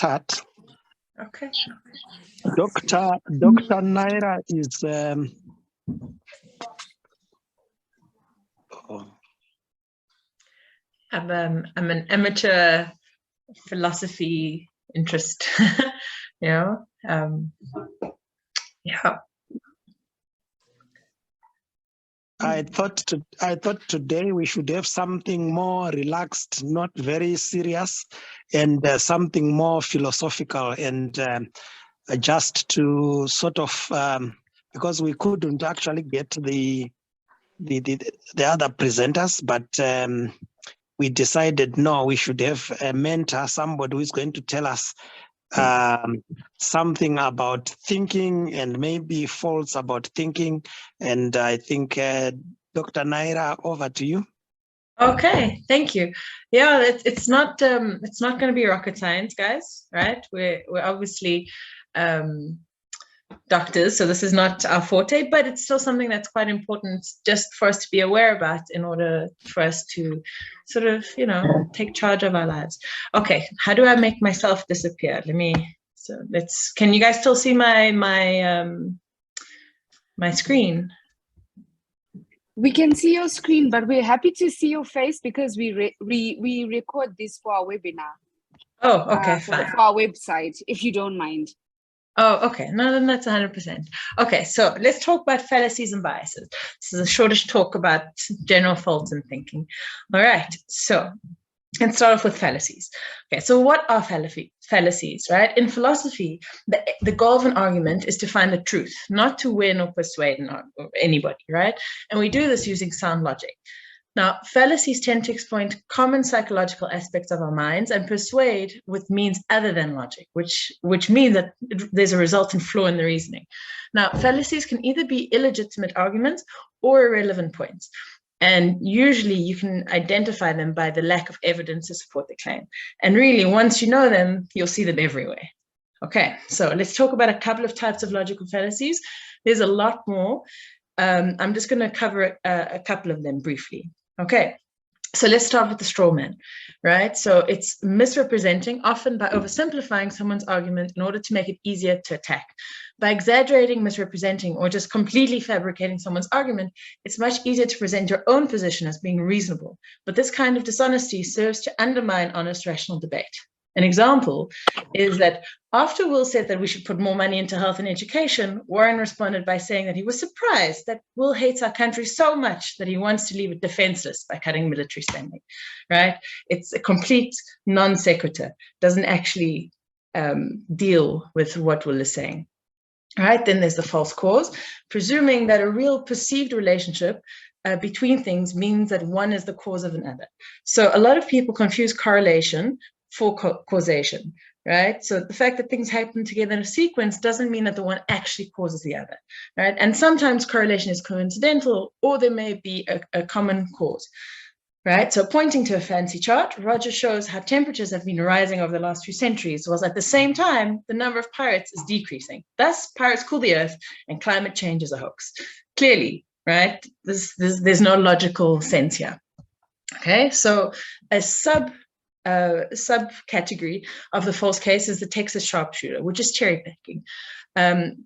start. Okay. Dr. Naira is I'm an amateur philosophy interest, yeah. I thought today we should have something more relaxed, not very serious, and something more philosophical, and just to sort of because we couldn't actually get the other presenters, but we decided no, we should have a mentor, somebody who is going to tell us something about thinking and maybe faults about thinking. And I think Dr. Naira, over to you. Okay, thank you. Yeah, it's not going to be rocket science, guys, right? We're obviously doctors, so this is not our forte, but it's still something that's quite important just for us to be aware about in order for us to sort of, take charge of our lives. Okay, how do I make myself disappear? Can you guys still see my screen? We can see your screen, but we're happy to see your face because we record this for our webinar. Oh, okay, fine. For our website, if you don't mind. Oh, okay. No, then that's 100%. Okay, so let's talk about fallacies and biases. This is a shortish talk about general faults in thinking. All right, so let's start off with fallacies. Okay, so what are fallacies, right? In philosophy, the goal of an argument is to find the truth, not to win or persuade anybody, right? And we do this using sound logic. Now, fallacies tend to exploit common psychological aspects of our minds and persuade with means other than logic, which means that there's a resultant flaw in the reasoning. Now, fallacies can either be illegitimate arguments or irrelevant points. And usually you can identify them by the lack of evidence to support the claim. And really, once you know them, you'll see them everywhere. Okay, so let's talk about a couple of types of logical fallacies. There's a lot more. I'm just going to cover a couple of them briefly. Okay, so let's start with the straw man, right? So it's misrepresenting, often by oversimplifying someone's argument in order to make it easier to attack. By exaggerating, misrepresenting, or just completely fabricating someone's argument, it's much easier to present your own position as being reasonable. But this kind of dishonesty serves to undermine honest, rational debate. An example is that after Will said that we should put more money into health and education, Warren responded by saying that he was surprised that Will hates our country so much that he wants to leave it defenseless by cutting military spending, right? It's a complete non sequitur, doesn't actually deal with what Will is saying. All right, then there's the false cause, presuming that a real perceived relationship between things means that one is the cause of another. So a lot of people confuse correlation for causation, right? So the fact that things happen together in a sequence doesn't mean that the one actually causes the other, right? And sometimes correlation is coincidental, or there may be a common cause, right? So pointing to a fancy chart, Roger shows how temperatures have been rising over the last few centuries, whilst at the same time, the number of pirates is decreasing. Thus, pirates cool the earth and climate change is a hoax. Clearly, right? There's no logical sense here. Okay, so a subcategory of the false case is the Texas sharpshooter, which is cherry picking.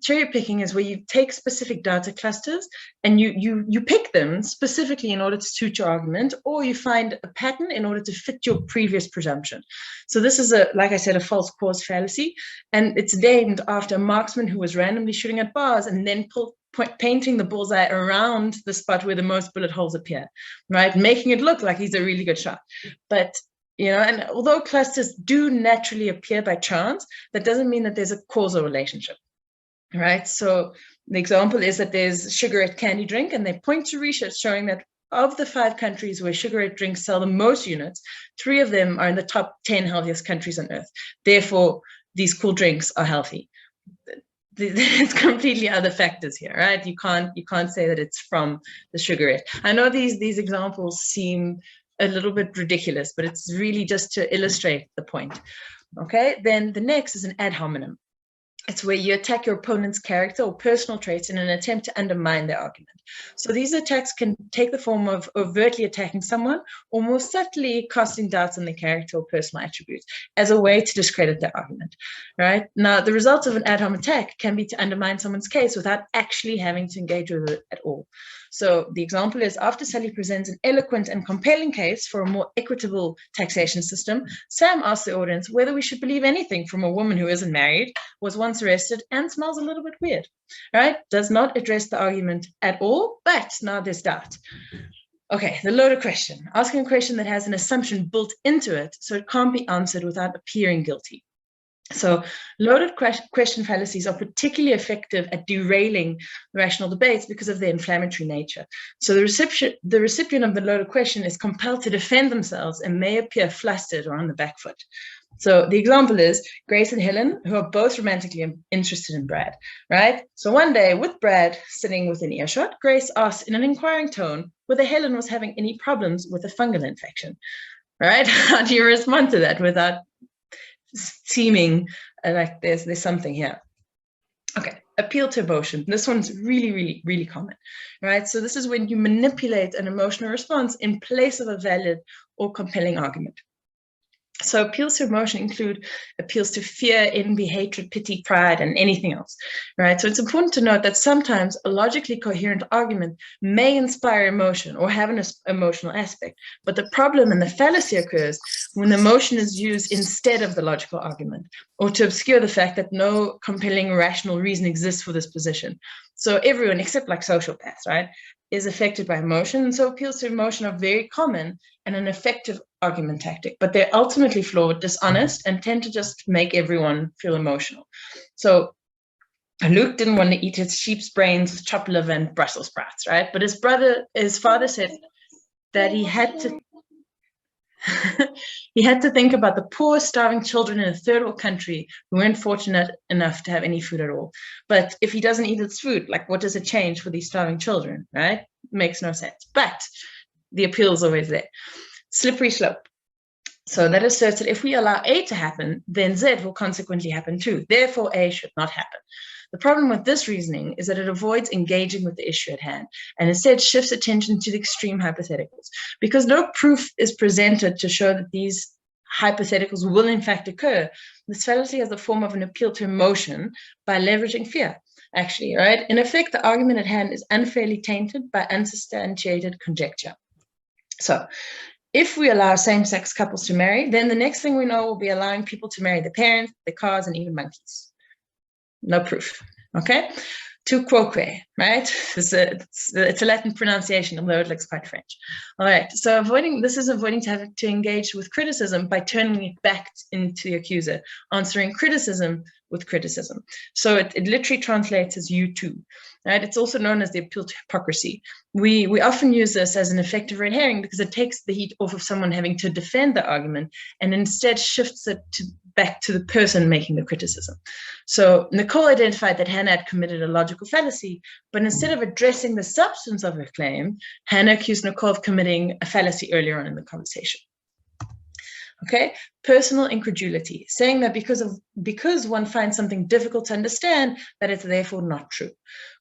Cherry picking is where you take specific data clusters and you pick them specifically in order to suit your argument, or you find a pattern in order to fit your previous presumption. So this is like I said, a false cause fallacy, and it's named after a marksman who was randomly shooting at bars and then painting the bullseye around the spot where the most bullet holes appear, right? Making it look like he's a really good shot. But and although clusters do naturally appear by chance, that doesn't mean that there's a causal relationship, right? So the example is that there's Sugarette candy drink, and they point to research showing that of the 5 countries where Sugarette drinks sell the most units, 3 of them are in the top 10 healthiest countries on earth. Therefore, these cool drinks are healthy. It's completely other factors here, right? You can't say that it's from the Sugarette. I know these examples seem a little bit ridiculous, but it's really just to illustrate the point. Okay, then the next is an ad hominem. It's where you attack your opponent's character or personal traits in an attempt to undermine their argument. So these attacks can take the form of overtly attacking someone or more subtly casting doubts on their character or personal attributes as a way to discredit their argument, right? Now, the result of an ad hominem attack can be to undermine someone's case without actually having to engage with it at all. So the example is, after Sally presents an eloquent and compelling case for a more equitable taxation system, Sam asks the audience whether we should believe anything from a woman who isn't married, was once arrested, and smells a little bit weird, right? Does not address the argument at all, but now there's doubt. Okay, the loaded question, asking a question that has an assumption built into it, so it can't be answered without appearing guilty. So loaded question fallacies are particularly effective at derailing rational debates because of their inflammatory nature. So the recipient of the loaded question is compelled to defend themselves and may appear flustered or on the back foot. So the example is Grace and Helen, who are both romantically interested in Brad, right? So one day, with Brad sitting within earshot, Grace asks in an inquiring tone whether Helen was having any problems with a fungal infection, right? How do you respond to that without seeming like there's something here? Okay, appeal to emotion. This one's really, really common, right? So this is when you manipulate an emotional response in place of a valid or compelling argument. So appeals to emotion include appeals to fear, envy, hatred, pity, pride, and anything else, right? So it's important to note that sometimes a logically coherent argument may inspire emotion or have an emotional aspect, but the problem and the fallacy occurs when the emotion is used instead of the logical argument, or to obscure the fact that no compelling rational reason exists for this position. So everyone, except like sociopaths, right, is affected by emotion. And so appeals to emotion are very common and an effective argument tactic, but they're ultimately flawed, dishonest, and tend to just make everyone feel emotional. So Luke didn't want to eat his sheep's brains, chopped liver, and Brussels sprouts, right? But his father said that he had to think about the poor, starving children in a third world country who weren't fortunate enough to have any food at all. But if he doesn't eat his food, like, what does it change for these starving children, right? Makes no sense. But the appeal is always there. Slippery slope. So that asserts that if we allow A to happen, then Z will consequently happen too. Therefore, A should not happen. The problem with this reasoning is that it avoids engaging with the issue at hand and instead shifts attention to the extreme hypotheticals. Because no proof is presented to show that these hypotheticals will in fact occur, this fallacy has the form of an appeal to emotion by leveraging fear, actually, right? In effect, the argument at hand is unfairly tainted by unsubstantiated conjecture. So if we allow same-sex couples to marry, then the next thing we know will be allowing people to marry their parents, their cars, and even monkeys. No proof, okay? Tu quoque, right? It's a Latin pronunciation, although it looks quite French. All right, so avoiding to have to engage with criticism by turning it back into the accuser, answering criticism with criticism. So it literally translates as you too, right? It's also known as the appeal to hypocrisy. We often use this as an effective red herring because it takes the heat off of someone having to defend the argument and instead shifts it back to the person making the criticism. So Nicole identified that Hannah had committed a logical fallacy, but instead of addressing the substance of her claim, Hannah accused Nicole of committing a fallacy earlier on in the conversation. Okay, personal incredulity, saying that because one finds something difficult to understand, that it's therefore not true.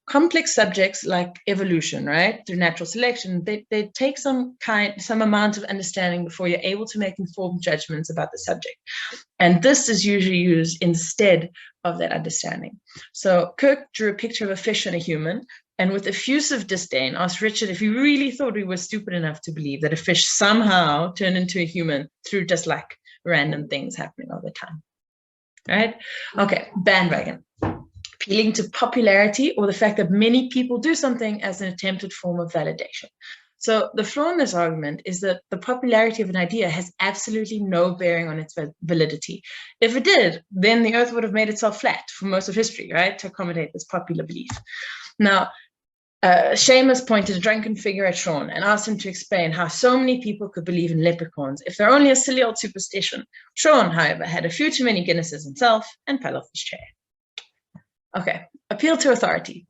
Complex subjects like evolution, right, through natural selection, they take some amount of understanding before you're able to make informed judgments about the subject. And this is usually used instead of that understanding. So Kirk drew a picture of a fish and a human, and with effusive disdain asked Richard if he really thought we were stupid enough to believe that a fish somehow turned into a human through just like random things happening all the time, right? Okay, bandwagon. Appealing to popularity or the fact that many people do something as an attempted form of validation. So the flaw in this argument is that the popularity of an idea has absolutely no bearing on its validity. If it did, then the earth would have made itself flat for most of history, right, to accommodate this popular belief. Now, Seamus pointed a drunken figure at Sean and asked him to explain how so many people could believe in leprechauns if they're only a silly old superstition. Sean, however, had a few too many Guinnesses himself and fell off his chair. Okay, appeal to authority.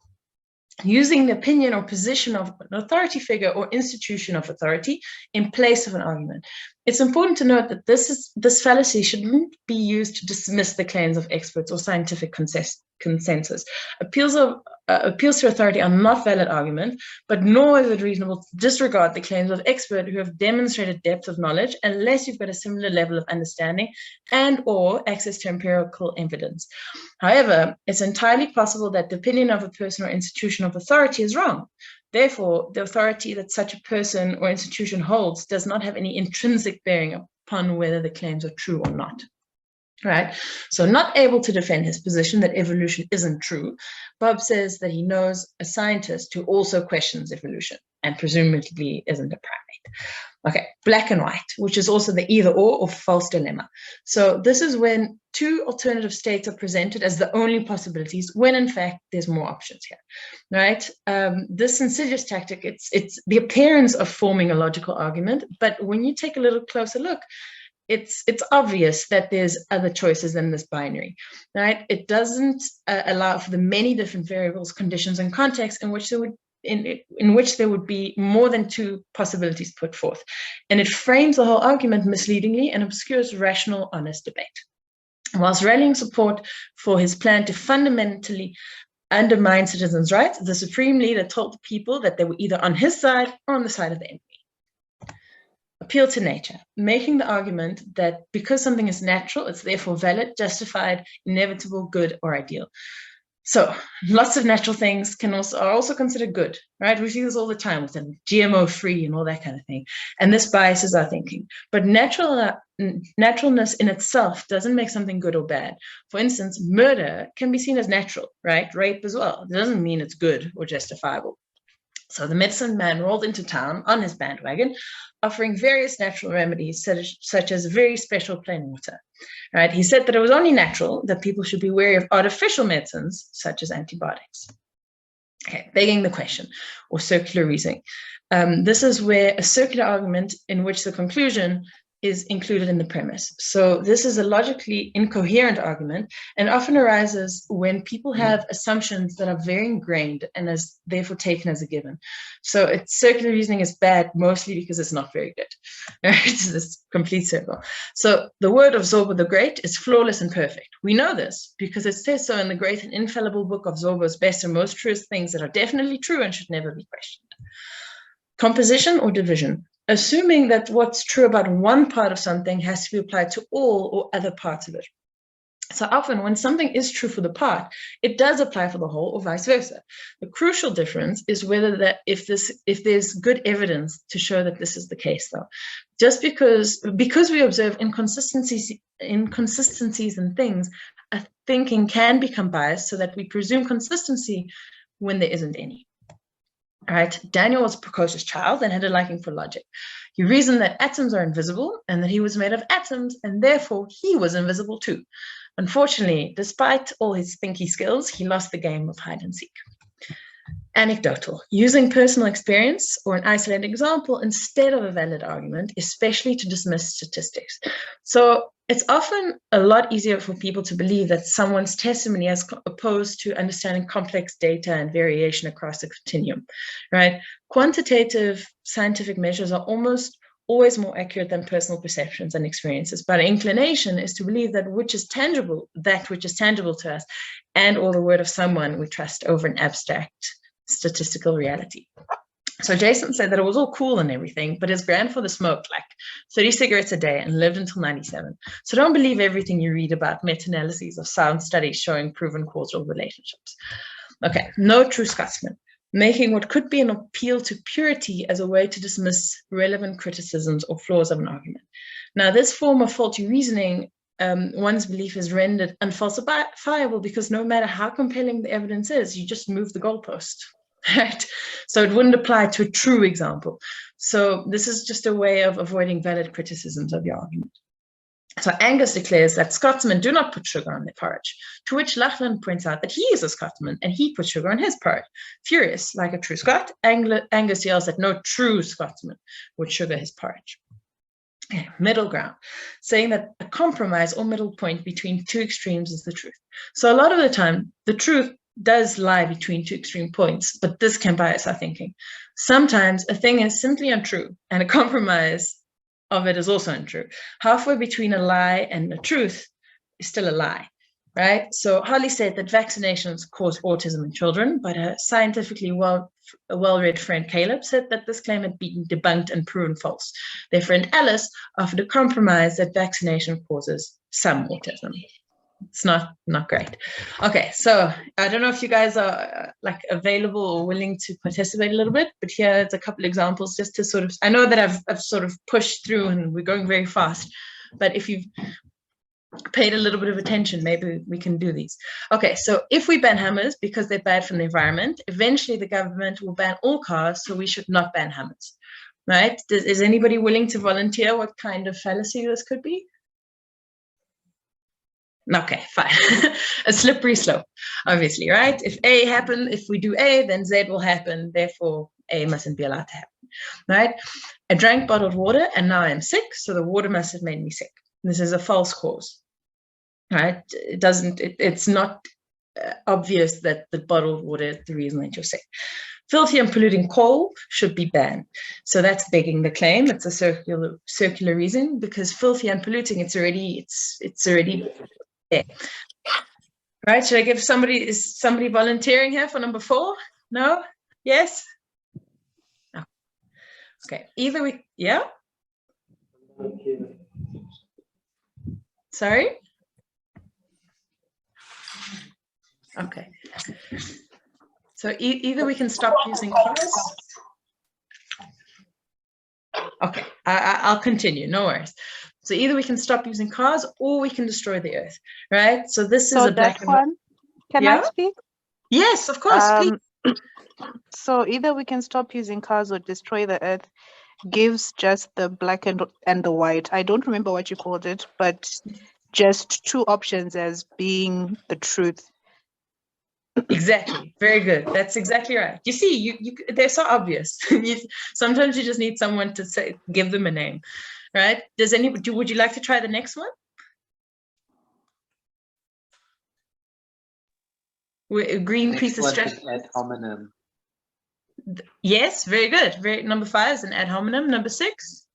Using the opinion or position of an authority figure or institution of authority in place of an argument. it's important to note that this fallacy shouldn't be used to dismiss the claims of experts or scientific consensus. Appeals to authority are not valid argument, but nor is it reasonable to disregard the claims of experts who have demonstrated depth of knowledge unless you've got a similar level of understanding and or access to empirical evidence. However, it's entirely possible that the opinion of a person or institution of authority is wrong. Therefore, the authority that such a person or institution holds does not have any intrinsic bearing upon whether the claims are true or not. Right? So not able to defend his position that evolution isn't true, Bob says that he knows a scientist who also questions evolution and presumably isn't a primate. Okay, black and white, which is also the either or false dilemma. So this is when two alternative states are presented as the only possibilities, when in fact there's more options here, right? This insidious tactic, it's the appearance of forming a logical argument, but when you take a little closer look, it's obvious that there's other choices than this binary, right? It doesn't allow for the many different variables, conditions, and contexts in which there would be more than two possibilities put forth. And it frames the whole argument misleadingly and obscures rational, honest debate. Whilst rallying support for his plan to fundamentally undermine citizens' rights, the Supreme Leader told the people that they were either on his side or on the side of the enemy. Appeal to nature, making the argument that because something is natural, it's therefore valid, justified, inevitable, good, or ideal. So lots of natural things are also considered good, right? We see this all the time with them, GMO-free and all that kind of thing. And this biases our thinking. But naturalness in itself doesn't make something good or bad. For instance, murder can be seen as natural, right? Rape as well. It doesn't mean it's good or justifiable. So the medicine man rolled into town on his bandwagon, offering various natural remedies, such as very special plain water. Right? He said that it was only natural that people should be wary of artificial medicines, such as antibiotics. Okay, begging the question, or circular reasoning. This is where a circular argument in which the conclusion is included in the premise. So this is a logically incoherent argument and often arises when people have assumptions that are very ingrained and is therefore taken as a given. So circular reasoning is bad mostly because it's not very good. Right? It's this complete circle. So the word of Zorba the Great is flawless and perfect. We know this because it says so in the great and infallible book of Zorba's best and most truest things that are definitely true and should never be questioned. Composition or division. Assuming that what's true about one part of something has to be applied to all or other parts of it. So often when something is true for the part, it does apply for the whole or vice versa. The crucial difference is whether if there's good evidence to show that this is the case though. Just because we observe inconsistencies in things, a thinking can become biased so that we presume consistency when there isn't any. All right, Daniel was a precocious child and had a liking for logic. He reasoned that atoms are invisible and that he was made of atoms and therefore he was invisible too. Unfortunately, despite all his thinky skills, he lost the game of hide and seek. Anecdotal, using personal experience or an isolated example instead of a valid argument, especially to dismiss statistics. So it's often a lot easier for people to believe that someone's testimony as opposed to understanding complex data and variation across the continuum, right? Quantitative scientific measures are almost always more accurate than personal perceptions and experiences, but our inclination is to believe that which is tangible to us and or the word of someone we trust over an abstract statistical reality. So Jason said that it was all cool and everything, but his grandfather smoked like 30 cigarettes a day and lived until 97. So don't believe everything you read about meta-analyses of sound studies showing proven causal relationships. Okay, no true Scotsman, making what could be an appeal to purity as a way to dismiss relevant criticisms or flaws of an argument. Now, this form of faulty reasoning, one's belief is rendered unfalsifiable because no matter how compelling the evidence is, you just move the goalpost. Right? So it wouldn't apply to a true example. So this is just a way of avoiding valid criticisms of the argument. So Angus declares that Scotsmen do not put sugar on their porridge, to which Lachlan points out that he is a Scotsman and he puts sugar on his porridge. Furious, like a true Scot, Angus yells that no true Scotsman would sugar his porridge. Okay, middle ground, saying that a compromise or middle point between two extremes is the truth. So a lot of the time, the truth does lie between two extreme points, but this can bias our thinking. Sometimes a thing is simply untrue, and a compromise of it is also untrue. Halfway between a lie and a truth is still a lie, right? So Hartley said that vaccinations cause autism in children, but a scientifically well-read friend Caleb said that this claim had been debunked and proven false. Their friend Alice offered a compromise that vaccination causes some autism. It's not great. Okay, so I don't know if you guys are like available or willing to participate a little bit, but here's a couple examples just to sort of, I know that I've sort of pushed through and we're going very fast, but if you've paid a little bit of attention, maybe we can do these. Okay, so if we ban hammers because they're bad for the environment, eventually the government will ban all cars, so we should not ban hammers, right? Is anybody willing to volunteer what kind of fallacy this could be? Okay, fine. A slippery slope, obviously, right? If A happens, if we do A, then Z will happen. Therefore, A mustn't be allowed to happen, right? I drank bottled water and now I'm sick, so the water must have made me sick. This is a false cause, right? It's not obvious that the bottled water is the reason that you're sick. Filthy and polluting coal should be banned. So that's begging the claim. It's a circular reason, because filthy and polluting, it's already there. Right? Should I give is somebody volunteering here for number 4? No? Yes? No. Okay. Either we, yeah? Sorry? Okay. So either we can stop using cars. Okay, I'll continue, no worries. So either we can stop using cars or we can destroy the earth, right? So this is a black and white. Can I speak? Yes, of course, please. So either we can stop using cars or destroy the earth gives just the black and the white. I don't remember what you called it, but just 2 options as being the truth. Exactly. Very good. That's exactly right. You see, they're so obvious. Sometimes you just need someone to give them a name, right? Would you like to try the next one? Greenpeace is ad hominem. Yes, very good. Number 5 is an ad hominem. Number 6.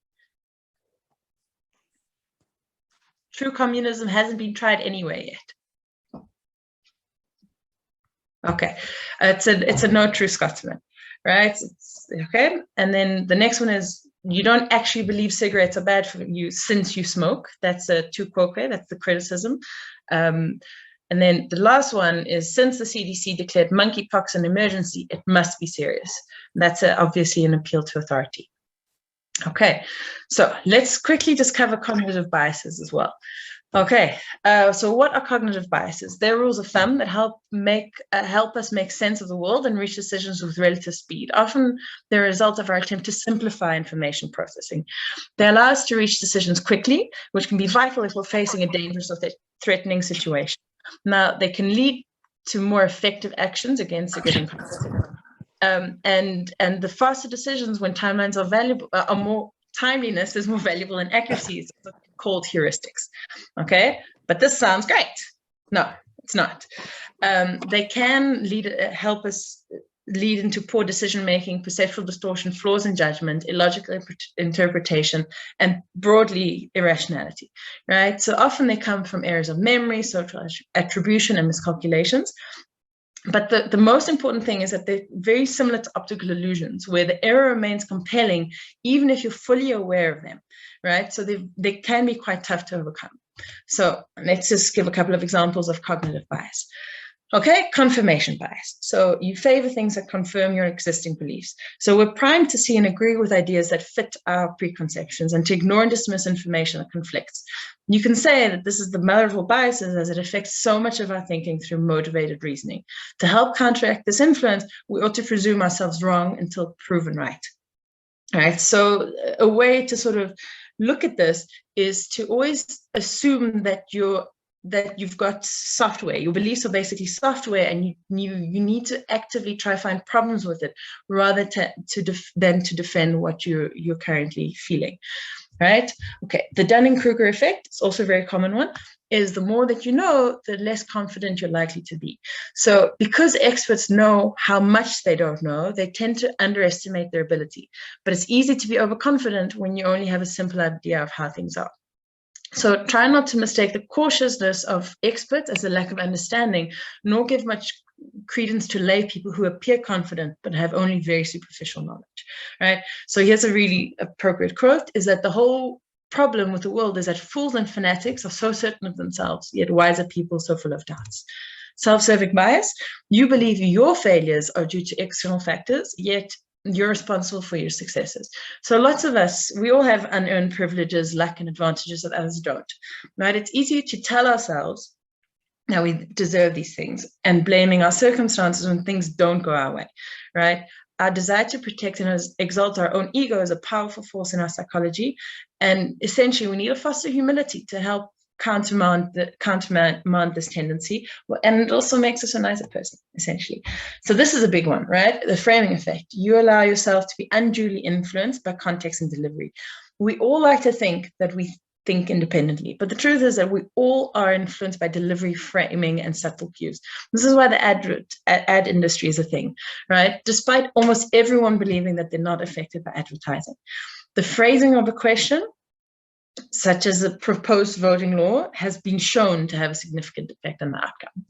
True communism hasn't been tried anywhere yet. Okay, it's a no true Scotsman, right? Okay, and then the next one is you don't actually believe cigarettes are bad for you since you smoke. That's a tu quoque, that's the criticism. And then the last one is since the CDC declared monkeypox an emergency, it must be serious. That's obviously an appeal to authority. Okay, so let's quickly just cover cognitive biases as well. Okay, so what are cognitive biases? They're rules of thumb that help us make sense of the world and reach decisions with relative speed. Often they're a result of our attempt to simplify information processing. They allow us to reach decisions quickly, which can be vital if we're facing a dangerous or threatening situation. Now, they can lead to more effective actions against a given context. And the faster decisions when timelines are valuable, are more timeliness is more valuable than accuracy. It's called heuristics. Okay, but this sounds great. No, it's not. They can help us lead into poor decision making, perceptual distortion, flaws in judgment, illogical interpretation, and broadly irrationality. Right. So often they come from areas of memory, social attribution, and miscalculations. But the most important thing is that they're very similar to optical illusions, where the error remains compelling, even if you're fully aware of them, right? So they can be quite tough to overcome. So let's just give a couple of examples of cognitive bias. Okay, confirmation bias. So you favor things that confirm your existing beliefs. So we're primed to see and agree with ideas that fit our preconceptions and to ignore and dismiss information that conflicts. You can say that this is the mother of all biases as it affects so much of our thinking through motivated reasoning. To help counteract this influence, we ought to presume ourselves wrong until proven right. All right, so a way to sort of look at this is to always assume that you've got software. Your beliefs are basically software, and you need to actively try to find problems with it rather than to defend what you're currently feeling. right? Okay, the Dunning-Kruger effect is also a very common one, is the more that you know, the less confident you're likely to be. So because experts know how much they don't know, they tend to underestimate their ability. But it's easy to be overconfident when you only have a simple idea of how things are. So try not to mistake the cautiousness of experts as a lack of understanding, nor give much credence to lay people who appear confident but have only very superficial knowledge, right? So here's a really appropriate quote, is that the whole problem with the world is that fools and fanatics are so certain of themselves, yet wiser people so full of doubts. Self-serving bias, you believe your failures are due to external factors, yet you're responsible for your successes. So lots of us, we all have unearned privileges, luck, and advantages that others don't, right? It's easy to tell ourselves that we deserve these things and blaming our circumstances when things don't go our way, right? Our desire to protect and exalt our own ego is a powerful force in our psychology. And essentially, we need to foster humility to help countermand this tendency. And it also makes us a nicer person, essentially. So this is a big one, right? The framing effect. You allow yourself to be unduly influenced by context and delivery. We all like to think that we think independently, but the truth is that we all are influenced by delivery, framing, and subtle cues. This is why the ad industry is a thing, right? Despite almost everyone believing that they're not affected by advertising. The phrasing of a question, such as a proposed voting law, has been shown to have a significant effect on the outcome.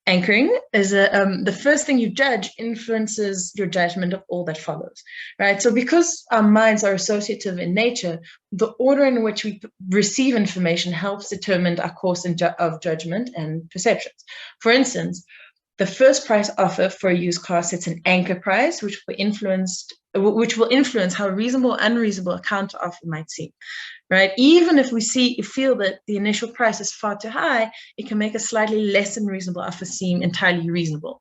Anchoring is the first thing you judge influences your judgment of all that follows, right? So because our minds are associative in nature, the order in which we receive information helps determine our course of judgment and perceptions. For instance, the first price offer for a used car sets an anchor price, which will influence how reasonable or unreasonable a counter offer might seem, right? Even if we feel that the initial price is far too high, it can make a slightly less than reasonable offer seem entirely reasonable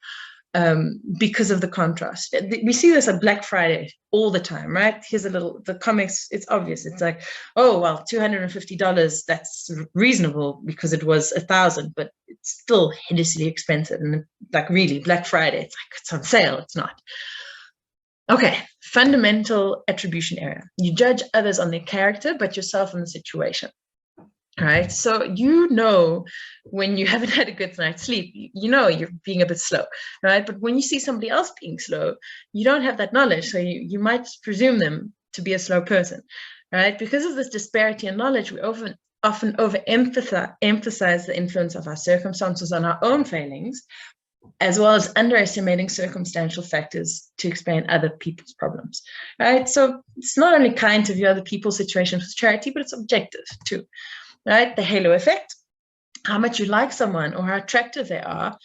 because of the contrast. We see this at Black Friday all the time, right? Here's the comics, it's obvious. It's like, oh, well, $250, that's reasonable because it was $1,000, but it's still hideously expensive. And like really, Black Friday, it's like, it's on sale, it's not. Okay, fundamental attribution error. You judge others on their character, but yourself on the situation. All right, so you know when you haven't had a good night's sleep, you know you're being a bit slow, right? But when you see somebody else being slow, you don't have that knowledge, so you might presume them to be a slow person, right? Because of this disparity in knowledge, we often overemphasize the influence of our circumstances on our own failings, as well as underestimating circumstantial factors to explain other people's problems, right? So it's not only kind to view other people's situations with charity, but it's objective too, right? The halo effect, how much you like someone or how attractive they are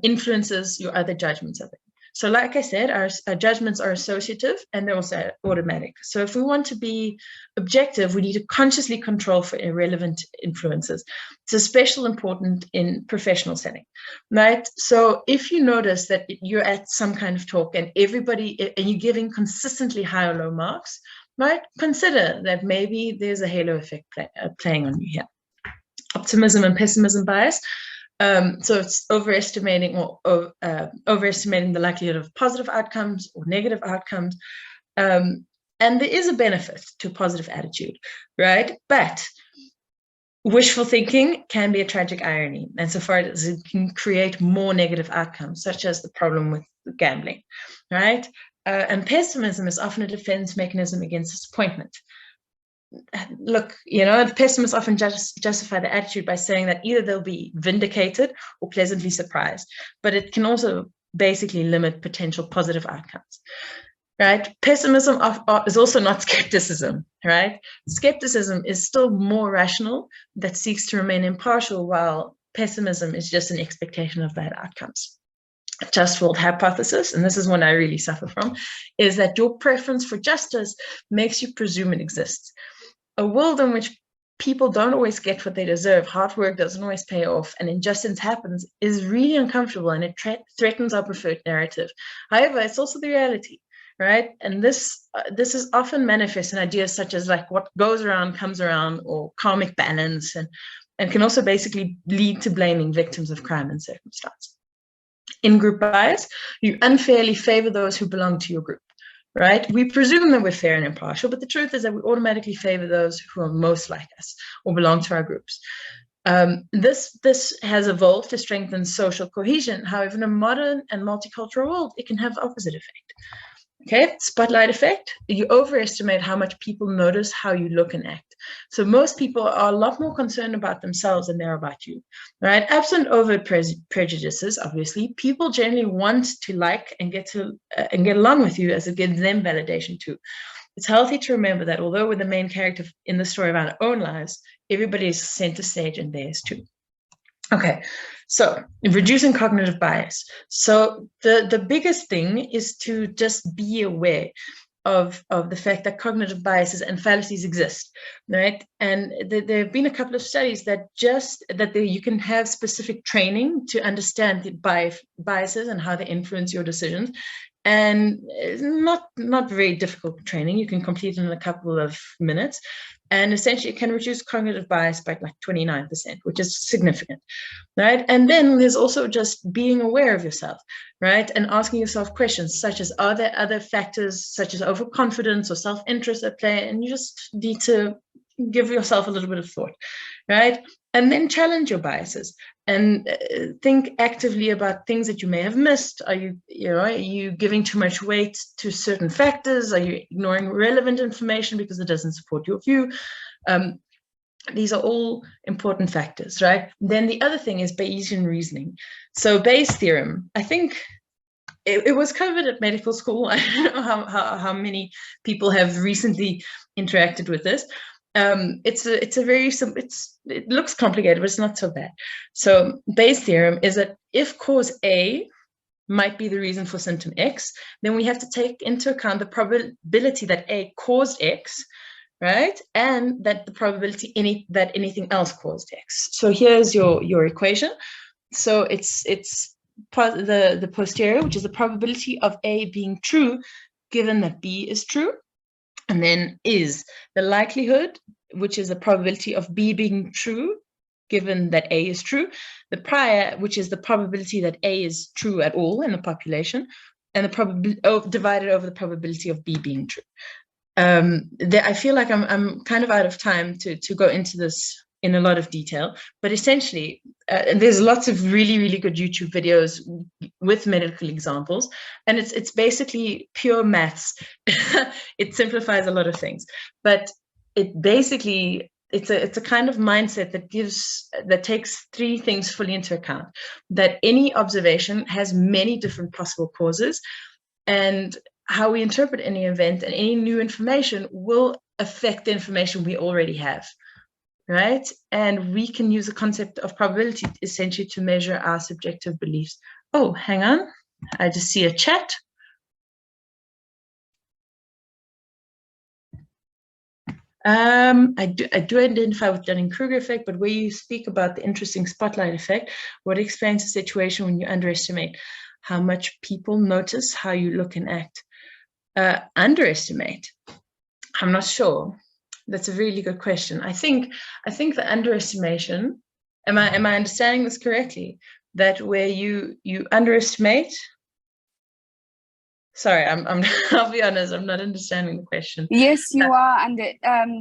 influences your other judgments of it. So like I said, our judgments are associative and they're also automatic. So if we want to be objective, we need to consciously control for irrelevant influences. It's especially important in professional setting, right? So if you notice that you're at some kind of talk and you're giving consistently high or low marks, right? Consider that maybe there's a halo effect playing on you here. Optimism and pessimism bias. So it's overestimating the likelihood of positive outcomes or negative outcomes. And there is a benefit to a positive attitude, right? But wishful thinking can be a tragic irony, and so far as it can create more negative outcomes, such as the problem with gambling, right? And pessimism is often a defense mechanism against disappointment. Look, the pessimists often justify the attitude by saying that either they'll be vindicated or pleasantly surprised, but it can also basically limit potential positive outcomes, right? Pessimism is also not skepticism, right? Skepticism is still more rational, that seeks to remain impartial, while pessimism is just an expectation of bad outcomes. Just world hypothesis, and this is one I really suffer from, is that your preference for justice makes you presume it exists. A world in which people don't always get what they deserve, hard work doesn't always pay off, and injustice happens is really uncomfortable, and it threatens our preferred narrative. However, it's also the reality, right? And this is often manifest in ideas such as like what goes around comes around, or karmic balance, and can also basically lead to blaming victims of crime and circumstance. In-group bias, you unfairly favor those who belong to your group, right? We presume that we're fair and impartial, but the truth is that we automatically favor those who are most like us or belong to our groups. This has evolved to strengthen social cohesion. However, in a modern and multicultural world, it can have the opposite effect. Okay, spotlight effect. You overestimate how much people notice how you look and act. So most people are a lot more concerned about themselves than they're about you, right? Absent overt prejudices, obviously, people generally want to like and get along with you, as it gives them validation too. It's healthy to remember that although we're the main character in the story of our own lives, everybody is center stage in theirs too. Okay, so reducing cognitive bias. So the biggest thing is to just be aware of the fact that cognitive biases and fallacies exist, right? And there have been a couple of studies that you can have specific training to understand the biases and how they influence your decisions. And it's not very difficult training. You can complete it in a couple of minutes. And essentially, it can reduce cognitive bias by like 29%, which is significant, right? And then there's also just being aware of yourself, right? And asking yourself questions such as, are there other factors such as overconfidence or self-interest at play? And you just need to give yourself a little bit of thought, right? And then challenge your biases and think actively about things that you may have missed. Are you giving too much weight to certain factors? Are you ignoring relevant information because it doesn't support your view? These are all important factors, right? Then the other thing is Bayesian reasoning. So Bayes' theorem, I think it was covered at medical school. I don't know how many people have recently interacted with this. It looks complicated, but it's not so bad. So Bayes' theorem is that if cause A might be the reason for symptom X, then we have to take into account the probability that A caused X, right? And that the probability that anything else caused X. So here's your equation. So it's the posterior, which is the probability of A being true, given that B is true. And then is the likelihood, which is the probability of B being true, given that A is true. The prior, which is the probability that A is true at all in the population, and the probability divided over the probability of B being true. I feel like I'm kind of out of time to go into this in a lot of detail, but essentially, there's lots of really, really good YouTube videos with medical examples, and it's basically pure maths. It simplifies a lot of things, but it basically it's a kind of mindset that takes three things fully into account: that any observation has many different possible causes, and how we interpret any event and any new information will affect the information we already have. Right? And we can use the concept of probability essentially to measure our subjective beliefs. Oh, hang on. I just see a chat. I do identify with Dunning-Kruger effect, but where you speak about the interesting spotlight effect, what explains the situation when you underestimate how much people notice how you look and act? Underestimate? I'm not sure. That's a really good question. I think the underestimation, am I understanding this correctly? That where you underestimate. Sorry, I'll be honest, I'm not understanding the question. Yes, you are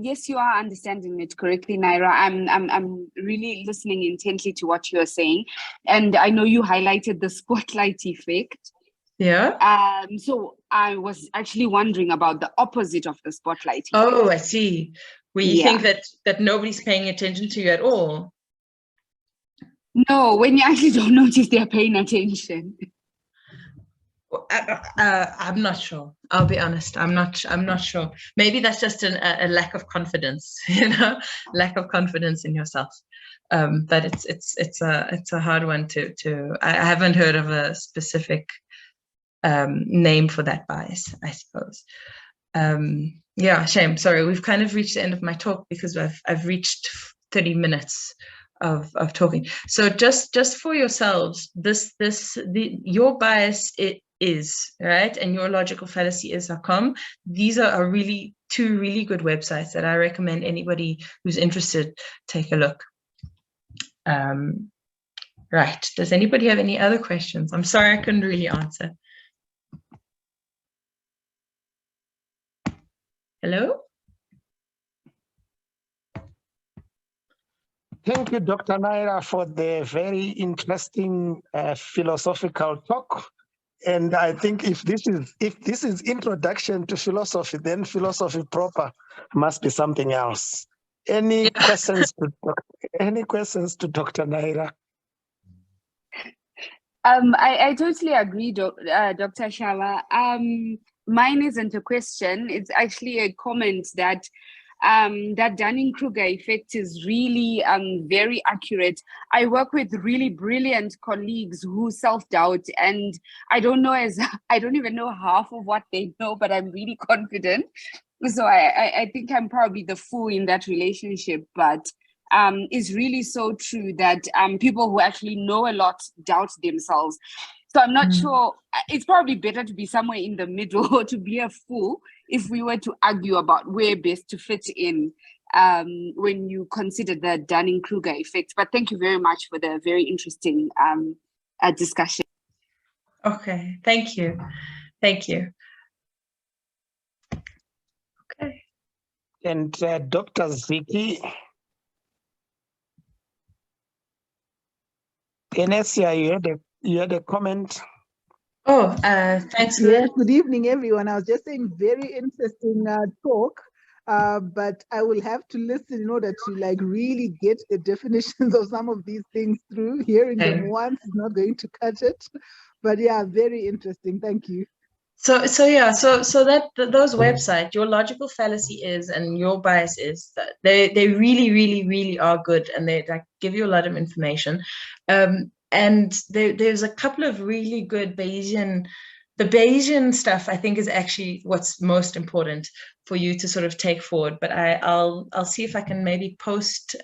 yes, you are understanding it correctly, Naira. I'm really listening intently to what you're saying. And I know you highlighted the spotlight effect. Yeah. So I was actually wondering about the opposite of the spotlight effect. Oh, I see. Where you think that nobody's paying attention to you at all. No, when you actually don't notice they're paying attention. I'm not sure. I'll be honest. I'm not sure. Maybe that's just a lack of confidence, lack of confidence in yourself. But it's a hard one to. I haven't heard of a specific name for that bias, I suppose. Yeah, shame. Sorry, we've kind of reached the end of my talk because I've reached 30 minutes of talking. So just for yourselves, your bias is right, and your logical fallacy is .com. These are really two really good websites that I recommend anybody who's interested take a look. Right. Does anybody have any other questions? I'm sorry I couldn't really answer. Hello? Thank you, Dr. Naira, for the very interesting philosophical talk. And I think if this is introduction to philosophy, then philosophy proper must be something else. Any questions to Dr. Naira? I totally agree, Dr. Shava. Mine isn't a question. It's actually a comment that that Dunning-Kruger effect is really very accurate. I work with really brilliant colleagues who self-doubt, and I don't even know half of what they know, but I'm really confident. So I think I'm probably the fool in that relationship, but it's really so true that people who actually know a lot doubt themselves. So I'm not sure. It's probably better to be somewhere in the middle or to be a fool if we were to argue about where best to fit in when you consider the Dunning-Kruger effect. But thank you very much for the very interesting discussion. Okay, thank you. Thank you. Okay. And Dr. Ziki, Enesia, you had a comment? Oh, thanks. Yes, good evening, everyone. I was just saying very interesting talk, but I will have to listen in order to like really get the definitions of some of these things through. Hearing them once is not going to cut it, but yeah, very interesting. Thank you. So that those websites, your logical fallacy is and your bias is that they really are good, and they like give you a lot of information. And there's a couple of really good Bayesian. The Bayesian stuff, I think, is actually what's most important for you to sort of take forward. But I'll see if I can maybe post